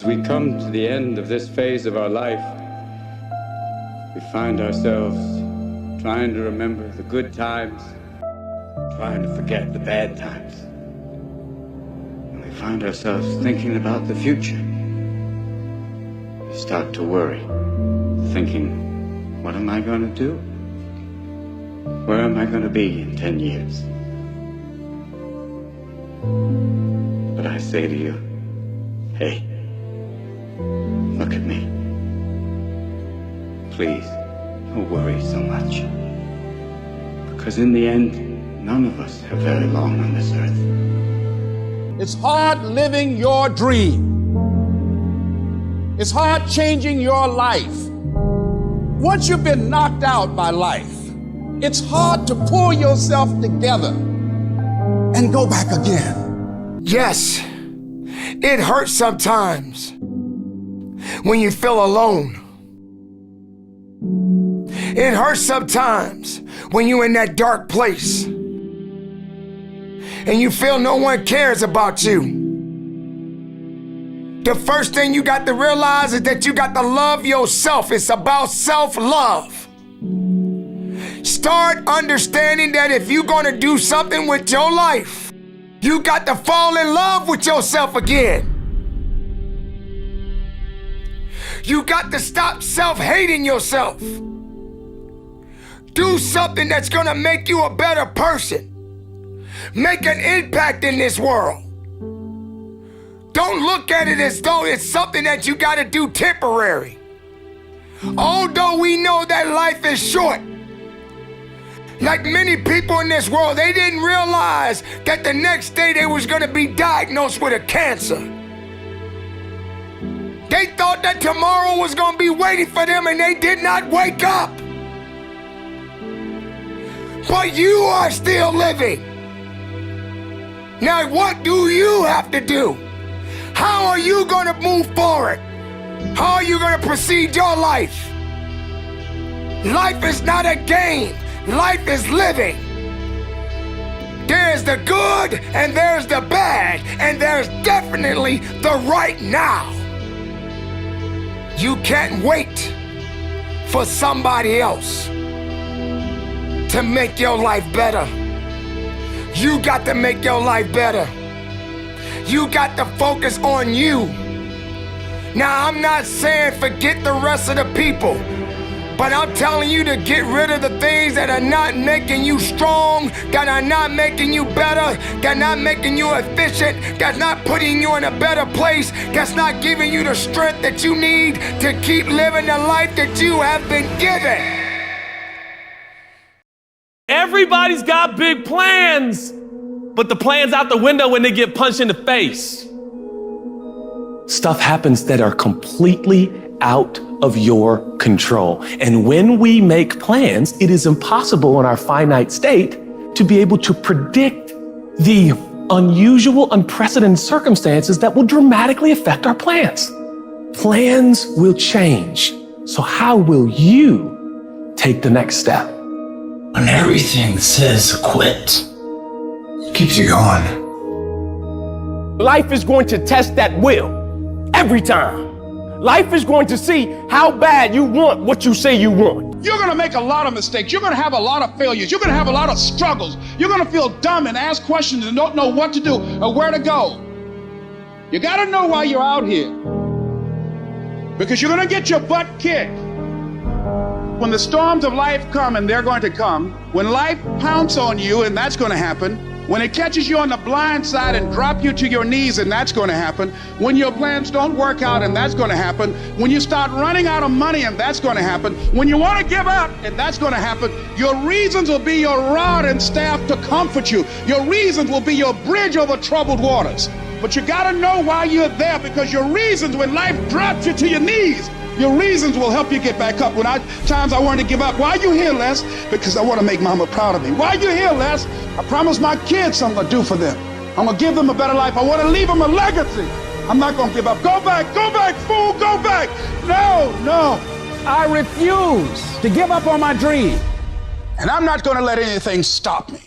As we come to the end of this phase of our life, we find ourselves trying to remember the good times, trying to forget the bad times. And we find ourselves thinking about the future. We start to worry, thinking, what am I going to do? Where am I going to be in 10 years? But I say to you, hey, look at me. Please, don't worry so much. Because in the end, none of us have very long on this earth. It's hard living your dream. It's hard changing your life. Once you've been knocked out by life, it's hard to pull yourself together and go back again. Yes, it hurts sometimes when you feel alone. It hurts sometimes when you're in that dark place and you feel no one cares about you. The first thing you got to realize is that you got to love yourself. It's about self-love. Start understanding that if you're going to do something with your life, you got to fall in love with yourself again. You got to stop self-hating yourself. Do something that's going to make you a better person. Make an impact in this world. Don't look at it as though it's something that you got to do temporary. Although we know that life is short, like many people in this world, they didn't realize that the next day they was going to be diagnosed with a cancer. They thought that tomorrow was going to be waiting for them and they did not wake up. But you are still living. Now, what do you have to do? How are you going to move forward? How are you going to proceed your life? Life is not a game. Life is living. There's the good and there's the bad, and there's definitely the right now. You can't wait for somebody else to make your life better. You got to make your life better. You got to focus on you. Now, I'm not saying forget the rest of the people, but I'm telling you to get rid of the things that are not making you strong, that are not making you better, that are not making you efficient, that's not putting you in a better place, that's not giving you the strength that you need to keep living the life that you have been given. Everybody's got big plans, but the plan's out the window when they get punched in the face. Stuff happens that are completely out of your control. And when we make plans, it is impossible in our finite state to be able to predict the unusual, unprecedented circumstances that will dramatically affect our plans. Plans will change. So how will you take the next step? When everything says quit, it keeps you going. Life is going to test that will every time. Life is going to see how bad you want what you say you want. You're going to make a lot of mistakes. You're going to have a lot of failures. You're going to have a lot of struggles. You're going to feel dumb and ask questions and don't know what to do or where to go. You got to know why you're out here, because you're going to get your butt kicked. When the storms of life come, and they're going to come, when life pounces on you, and that's going to happen, when it catches you on the blind side and drop you to your knees, and that's going to happen, when your plans don't work out, and that's going to happen, when you start running out of money, and that's going to happen, when you want to give up, and that's going to happen, your reasons will be your rod and staff to comfort you. Your reasons will be your bridge over troubled waters. But you got to know why you're there, because your reasons, when life drops you to your knees, your reasons will help you get back up. When times I wanted to give up. Why are you here, Les? Because I want to make mama proud of me. Why are you here, Les? I promised my kids something I'm going to do for them. I'm going to give them a better life. I want to leave them a legacy. I'm not going to give up. Go back, fool, go back. No. I refuse to give up on my dream. And I'm not going to let anything stop me.